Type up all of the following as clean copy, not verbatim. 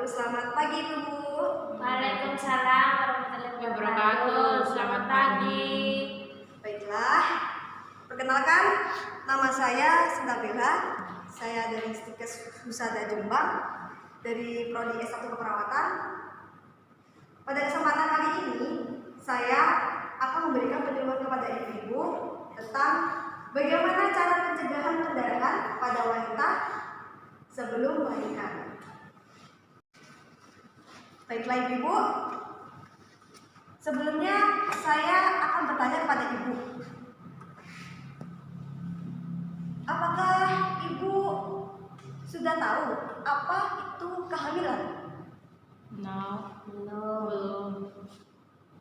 wabarakatuh. Selamat pagi Ibu. Waalaikumsalam warahmatullahi wabarakatuh. Selamat pagi. Baiklah, perkenalkan, nama saya Sendabela. Saya dari Stikes Husada Jombang, dari Prodi S1 Keperawatan. Pada kesempatan kali ini, saya akan memberikan penjelasan kepada ibu-ibu tentang bagaimana cara pencegahan perdarahan pada wanita sebelum melahirkan. Baiklah ibu-ibu, sebelumnya saya akan bertanya kepada ibu, apakah ibu sudah tahu apa itu kehamilan? Belum.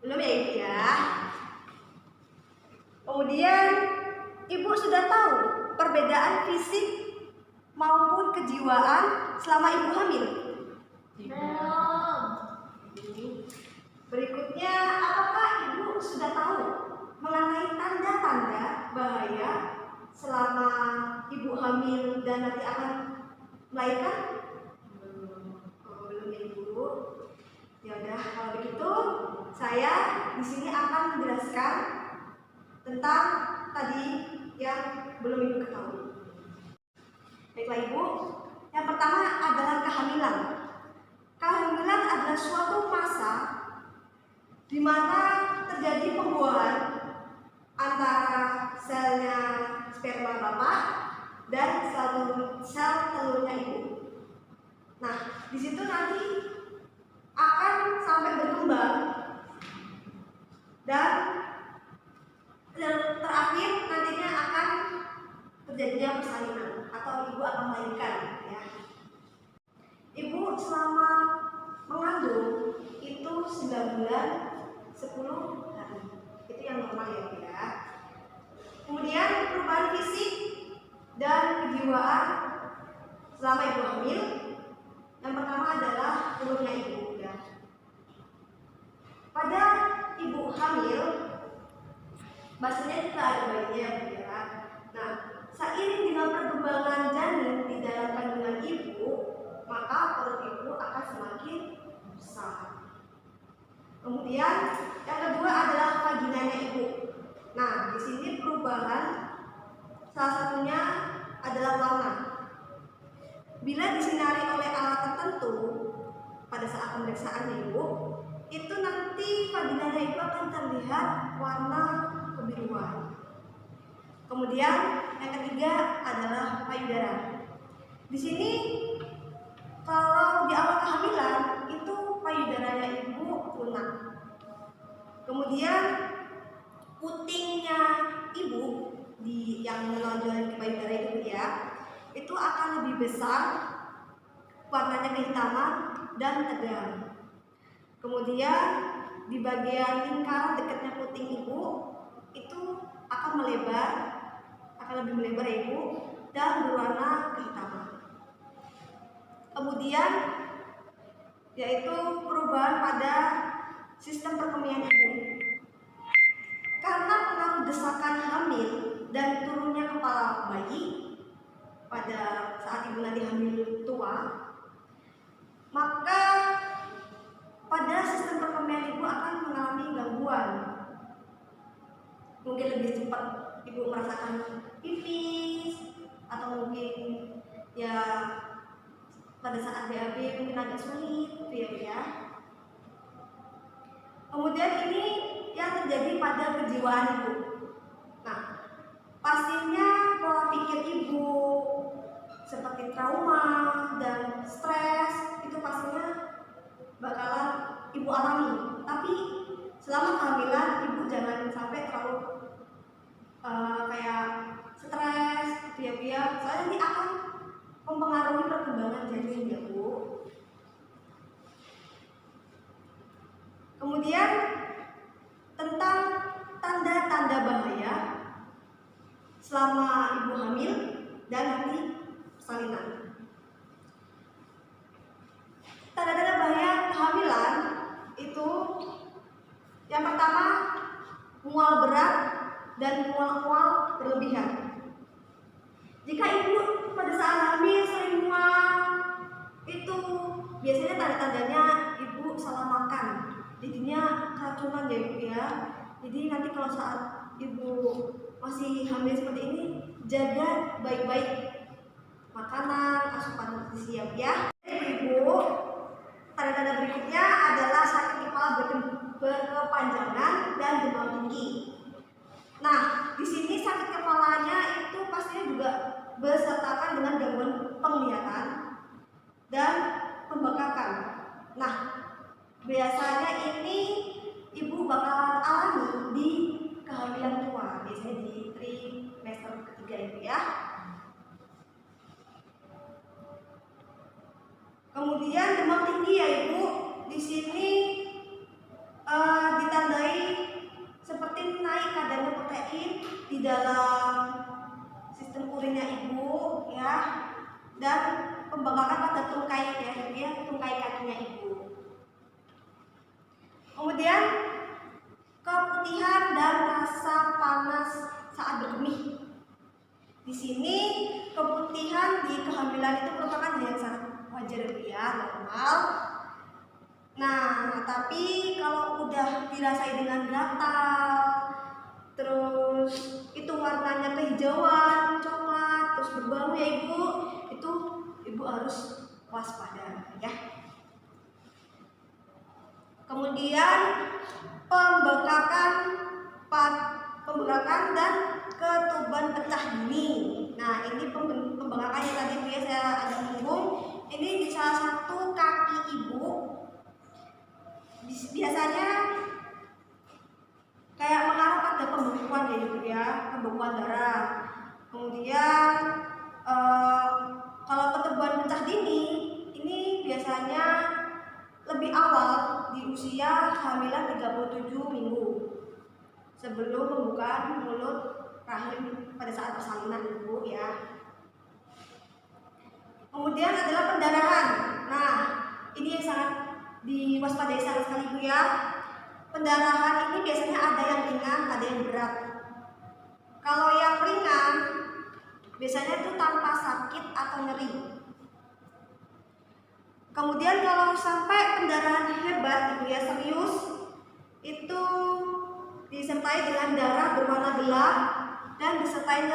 Belum ya ibu ya. Kemudian ibu sudah tahu perbedaan fisik maupun kejiwaan selama ibu hamil? Belum. Berikutnya, apakah ibu sudah tahu mengenai tanda-tanda bahaya selama ibu hamil dan nanti akan melahirkan? Belum ya ibu. Ya udah, kalau begitu saya di sini akan menjelaskan tentang tadi yang belum ibu ketahui. Baiklah ibu, yang pertama adalah kehamilan. Kehamilan adalah suatu masa di mana terjadi pembuahan antara selnya sperma bapak dan sel telurnya ibu. Nah, di situ nanti akan sampai berkembang dan terakhir nantinya akan terjadinya persalinan atau ibu akan melahirkan ya. Ibu selama mengandung itu 9 bulan 10 hari. Itu yang normal ya Bu ya. Kemudian perubahan fisik dan kejiwaan selama ibu hamil. Yang pertama adalah telurnya ibu ya. Pada ibu hamil bahasanya juga ada bayinya Bu ya. Nah, seiring dengan perkembangan janin di dalam kandungan ibu, maka perut ibu akan semakin besar. Kemudian yang kedua adalah vaginanya ibu. Nah, di sini perubahan salah satunya adalah warna. Bila disinari oleh alat tertentu pada saat pemeriksaan ibu, itu nanti vaginanya ibu akan terlihat warna kebiruan. Kemudian yang ketiga adalah payudara. Di sini kalau di awal kehamilan itu payudaranya ibu lunak. Kemudian putingnya ibu yang menonjol di payudara itu ya, itu akan lebih besar, warnanya kehitaman dan tegang. Kemudian di bagian lingkaran dekatnya puting ibu itu akan melebar, akan lebih melebar ibu dan berwarna kehitaman. Kemudian yaitu perubahan pada sistem perkemihan ibu. Karena pengaruh desakan hamil dan turunnya kepala bayi pada saat ibu nanti hamil tua, maka pada sistem perkemihan ibu akan mengalami gangguan. Mungkin lebih cepat ibu merasakan pipis atau mungkin ya pada saat BAB mungkin agak sulit ya. Kemudian ini yang terjadi pada kejiwaan ibu. Nah, pastinya pola pikir ibu seperti trauma dan stres itu pastinya bakalan ibu alami. Tapi selama kehamilan ibu jangan sampai terlalu kayak stres ya, soalnya nanti akan mempengaruhi perkembangan janin ya Bu. Kemudian tentang tanda-tanda bahaya selama ibu hamil dan nanti persalinan. Tanda-tanda bahaya kehamilan itu yang pertama mual berat dan mual-mual berlebihan. Jika ibu pada saat hamil sering mual, itu biasanya tanda-tandanya ibu salah makan, jadinya keracunan ya ibu ya. Jadi nanti kalau saat ibu masih hamil seperti ini, jaga baik-baik makanan, asupan nutrisi ya. Ibu, tanda-tanda berikutnya adalah sakit kepala berkepanjangan dan demam tinggi. Nah, di sini sakit kepalanya itu pastinya juga bersertakan dengan gangguan penglihatan dan pembengkakan. Nah, biasanya ini ibu bakalan alami di kehamilan tua, biasanya di trimester ketiga itu ya. Kemudian demam tinggi ya ibu, di sini ditandai seperti naik kadarnya protein di dalam sistem urinnya ibu ya, dan pembengkakan pada tungkai ya, tungkai kakinya ibu. Kemudian keputihan dan rasa panas saat berkemih. Di sini keputihan di kehamilan itu merupakan hal yang sangat wajar ya, normal. Nah, tapi kalau udah dirasai dengan gatal, terus itu warnanya kehijauan, coklat, terus berbau ya ibu, itu ibu harus waspada ya. Kemudian pembengkakan dan ketuban pecah dini. Nah, ini pembengkakan yang tadi ya saya ada menyinggung. Ini di salah satu kaki ibu. Biasanya kayak mengarah pada pembekuan ya ibu ya, pembekuan darah. Kemudian kalau ketuban pecah dini ini biasanya lebih awal di usia kehamilan 37 minggu sebelum pembukaan mulut rahim pada saat persalinan ibu ya. Kemudian adalah pendarahan. Nah, ini yang sangat diwaspadai sekali ibu ya. Pendarahan ini biasanya ada yang ringan, ada yang berat. Kalau yang ringan biasanya itu tanpa sakit atau nyeri. Kemudian kalau sampai pendarahan hebat ibu ya, serius, itu disertai dengan darah berwarna gelap dan disertai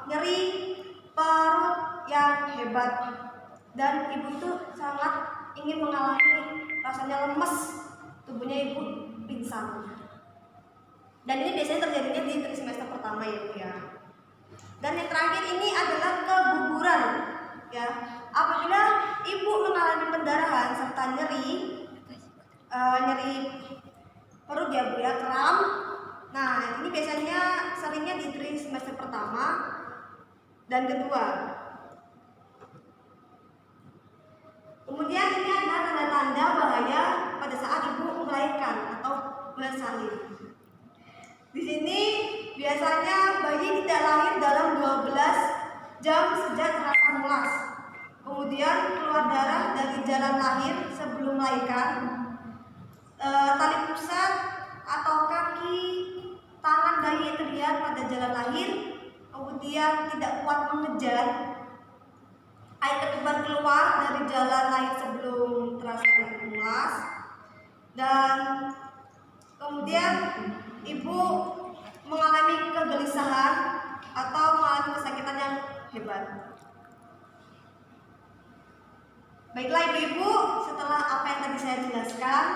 nyeri perut yang hebat, dan ibu itu sangat ingin mengalami rasanya lemes, tubuhnya ibu pingsan. Dan ini biasanya terjadinya di trimester pertama ya ibu ya. Dan yang terakhir ini adalah keguguran ya. Apabila ibu mengalami pendarahan serta nyeri perut ya bu ya, kram. Nah, ini biasanya seringnya di trimester pertama dan kedua. Kemudian ini adalah tanda-tanda bahaya pada saat ibu melahirkan atau bersalin. Di sini biasanya bayi tidak lahir dalam 12 jam sejak terasa mulas. Kemudian keluar darah dari jalan lahir sebelum melahirkan. Tali pusat atau kaki tangan bayi terlihat pada jalan lahir. Kemudian tidak kuat mengejar. Air ketuban keluar dari jalan lahir sebelum terasa mulas. Dan kemudian ibu mengalami kegelisahan atau mengalami kesakitan yang hebat. Baiklah ibu-ibu, setelah apa yang tadi saya jelaskan,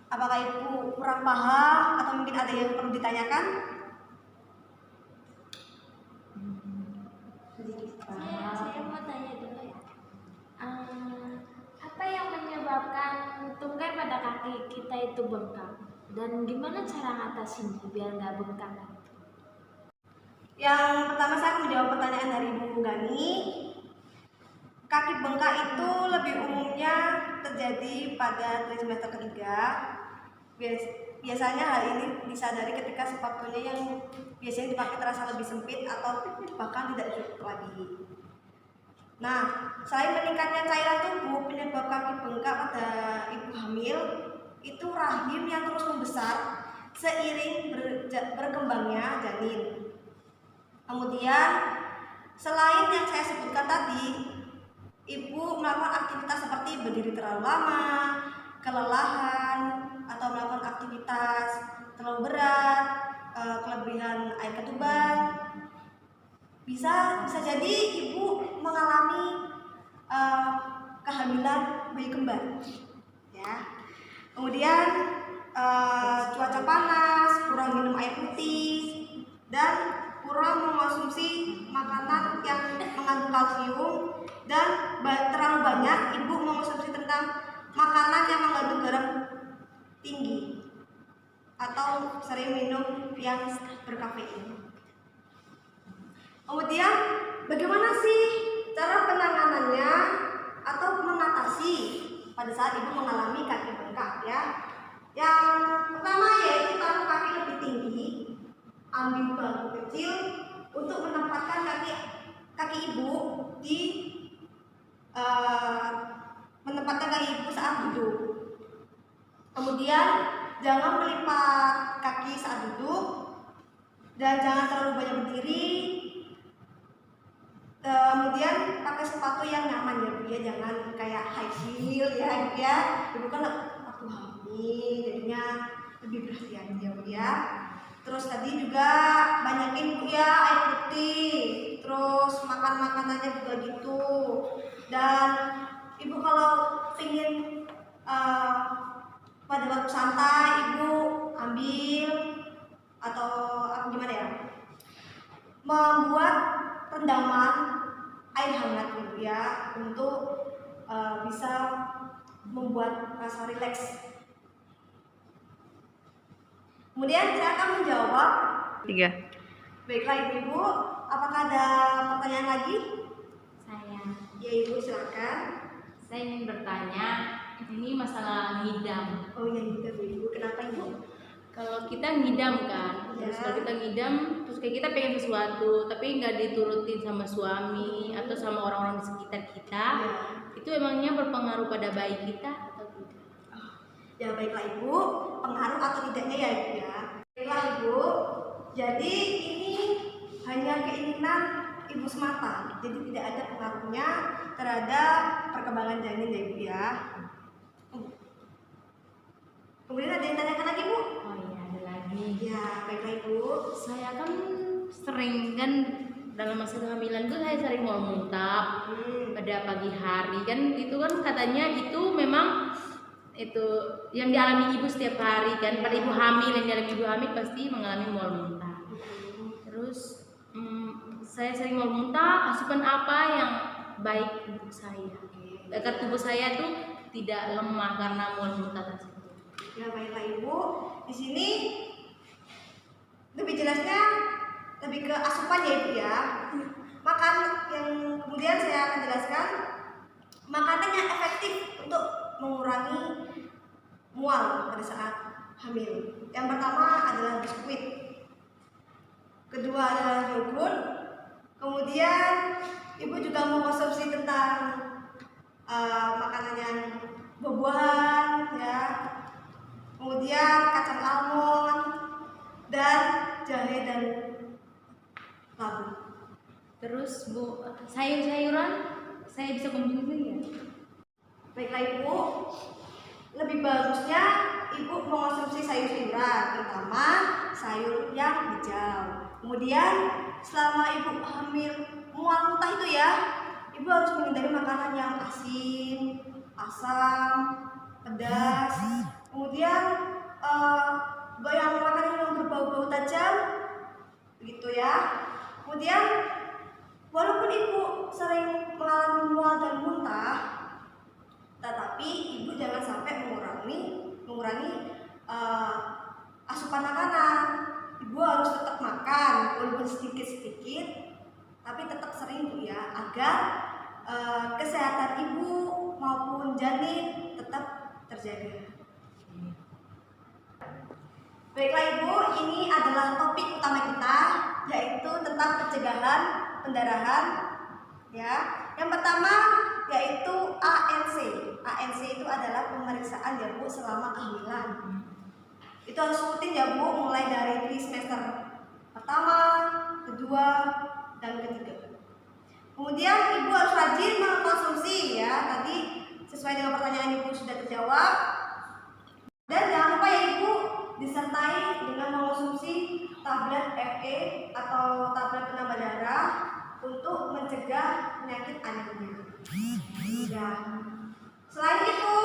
apakah ibu kurang paham atau mungkin ada yang perlu ditanyakan? Saya mau tanya dulu ya. Apa yang menyebabkan tungkai pada kaki kita itu bengkak? Dan gimana cara ngatasinnya biar nggak bengkak? Yang pertama saya menjawab pertanyaan dari Bu Gani. Kaki bengkak itu lebih umumnya terjadi pada trimester ketiga. Biasanya hal ini disadari ketika sepatunya yang biasanya dipakai terasa lebih sempit atau bahkan tidak cukup lagi. Nah, selain meningkatnya cairan tubuh, penyebab kaki bengkak pada ibu hamil itu rahim yang terus membesar seiring berkembangnya janin. Kemudian selain yang saya sebutkan tadi, ibu melakukan aktivitas seperti berdiri terlalu lama, kelelahan, atau melakukan aktivitas terlalu berat, kelebihan air ketuban, bisa jadi ibu mengalami kehamilan bayi kembar, ya. Kemudian cuaca panas, kurang minum air putih, dan kurang mengonsumsi makanan yang mengandung kalsium, dan terlalu banyak ibu mengonsumsi tentang makanan yang mengandung garam tinggi atau sering minum yang berkafein. Kemudian bagaimana sih cara penanganannya atau mengatasi pada saat ibu mengalami kaki bengkak, ya? Yang pertama yaitu taruh kaki lebih tinggi, ambil bangku kecil untuk menempatkan kaki ibu di menempatkan kaki ibu saat duduk. Kemudian jangan melipat kaki saat duduk dan jangan terlalu banyak berdiri. Kemudian pakai sepatu yang nyaman ya Bu ya, jangan kayak high heel ya Bu ya. Ibu kan waktu hamil jadinya lebih berhati-hati ya Bu ya. Terus tadi juga banyakin Bu ya air putih, terus makan makanannya juga gitu. Dan ibu kalau ingin pada waktu santai ibu ambil atau gimana ya, membuat rendaman air hangat ibu ya, untuk bisa membuat rasa rileks. Kemudian saya akan menjawab 3. Baiklah ibu, apakah ada pertanyaan lagi? Saya. Ya ibu silakan. Saya ingin bertanya, ini masalah ngidam. Oh ya gitu ibu, kenapa ibu? Kalau kita ngidam kan, terus kalau kita ngidam, terus kayak kita pengen sesuatu, tapi nggak diturutin sama suami atau sama orang-orang di sekitar kita, itu emangnya berpengaruh pada bayi kita atau tidak? Ya baiklah ibu, pengaruh atau tidaknya ya ibu ya. Baiklah ibu, jadi ini hanya keinginan ibu semata, jadi tidak ada pengaruhnya terhadap perkembangan janin ya ibu ya. Kemudian ada yang tanyakan lagi bu? Oh iya, ada lagi. Ya baiklah ibu. Saya kan sering kan dalam masa kehamilan tuh saya sering mau muntah pada pagi hari kan, itu kan katanya itu memang itu yang dialami ibu setiap hari kan, pada ibu hamil, yang dialami ibu hamil pasti mengalami mual muntah. Terus saya sering mual muntah, asupan apa yang baik untuk saya agar tubuh saya tuh tidak lemah karena mual muntah tersebut? Ya baiklah ibu, di sini lebih jelasnya lebih ke asupan ya ibu ya. Makan yang kemudian saya akan jelaskan makanan yang efektif untuk mengurangi mual pada saat hamil. Yang pertama adalah biskuit, kedua adalah yogurt, kemudian ibu juga mengkonsumsi tentang makanan yang buah-buahan ya, kemudian kacang almond dan jahe dan labu. Terus Bu, sayur-sayuran saya bisa konsumsi ya? Baiklah ibu, lebih bagusnya ibu mengonsumsi sayur-sayuran, terutama sayur yang hijau. Kemudian selama ibu hamil mual muntah itu ya, ibu harus menghindari makanan yang asin, asam, pedas. Kemudian yang makanan yang berbau-bau tajam, begitu ya. Kemudian walaupun ibu sering mengalami mual dan muntah, tetapi ibu jangan sampai mengurangi asupan makanan. Ibu harus tetap makan walaupun sedikit-sedikit, tapi tetap sering bu ya, agar kesehatan ibu maupun janin tetap terjaga. Baiklah ibu, ini adalah topik utama kita, yaitu tentang pencegahan pendarahan ya. Yang pertama yaitu ANC. ANC itu adalah pemeriksaan ya bu selama kehamilan. Itu harus rutin ya bu, mulai dari semester pertama, kedua, dan ketiga. Kemudian ibu harus rajin mengkonsumsi ya. Tadi sesuai dengan pertanyaan ibu sudah terjawab. Dan jangan lupa ya ibu disertai dengan mengkonsumsi tablet FE atau tablet penambah darah untuk mencegah penyakit anemia. Ya. Selain itu,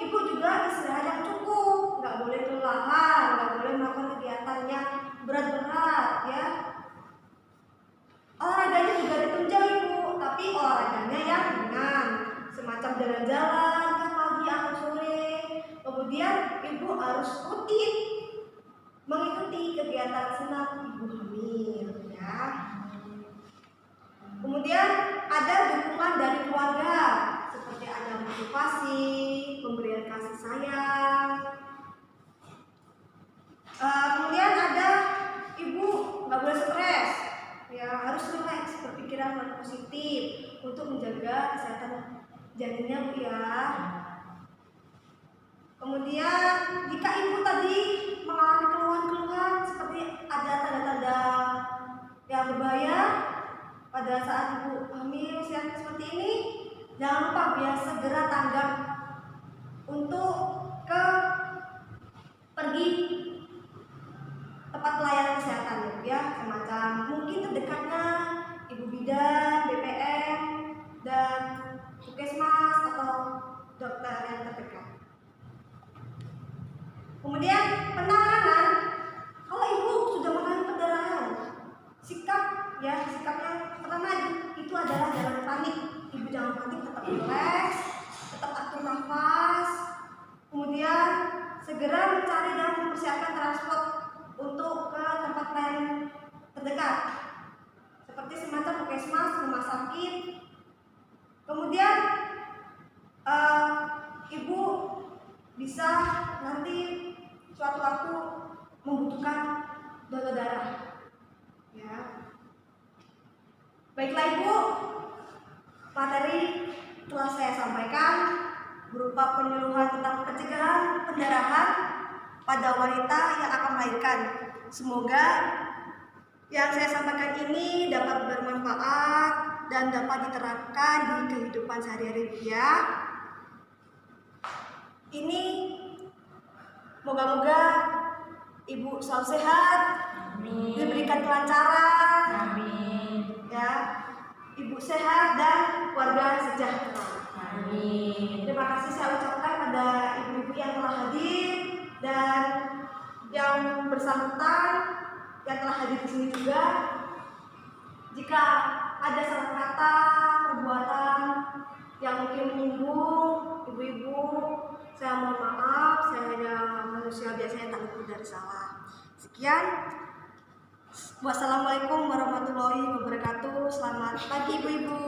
ibu juga istirahat yang cukup, nggak boleh kelelahan, nggak boleh melakukan kegiatan yang berat-berat ya. Olahraganya juga ditunjang ibu, tapi olahraganya yang ringan, semacam jalan-jalan ke pagi atau sore. Kemudian ibu harus rutin mengikuti kegiatan senam ibu hamil ya. Kemudian ada dukungan dari keluarga seperti ada motivasi, pemberian kasih sayang. Kemudian ada ibu nggak boleh stres, ya harus relax, berpikiran positif untuk menjaga kesehatan janinnya bu ya. Kemudian jika ibu tadi mengalami keluhan-keluhan seperti ada tanda-tanda yang berbahaya pada saat ibu hamil usia seperti ini, jangan lupa ya segera tanggap untuk pergi tempat pelayanan kesehatan ya, semacam mungkin terdekatnya ibu bidan, BPM, dan puskesmas atau dokter yang terdekat. Kemudian penanganan, kalau ibu sudah mengalami perdarahan, sikapnya pertama itu adalah jangan panik. Ibu jangan panik, tetap relax, tetap atur nafas. Kemudian segera mencari dan mempersiapkan transport untuk ke tempat pelayanan terdekat, seperti semacam puskesmas, rumah sakit. Kemudian ibu bisa nanti suatu waktu membutuhkan donor darah ya. Baiklah ibu, materi telah saya sampaikan berupa penyuluhan tentang pencegahan pendarahan pada wanita yang akan melahirkan. Semoga yang saya sampaikan ini dapat bermanfaat dan dapat diterapkan di kehidupan sehari-hari ya. Ini moga-moga ibu selalu sehat, Amin. diberikan kelancaran, Amin. ya, ibu sehat dan keluarga sejahtera. Amin. Terima kasih saya ucapkan pada ibu-ibu yang telah hadir dan yang bersangkutan yang telah hadir di sini juga. Jika ada salah kata, perbuatan yang mungkin menyinggung ibu-ibu, saya mohon maaf, saya hanya manusia biasa yang tak luput dari salah. Sekian. Wassalamualaikum warahmatullahi wabarakatuh. Selamat pagi ibu-ibu.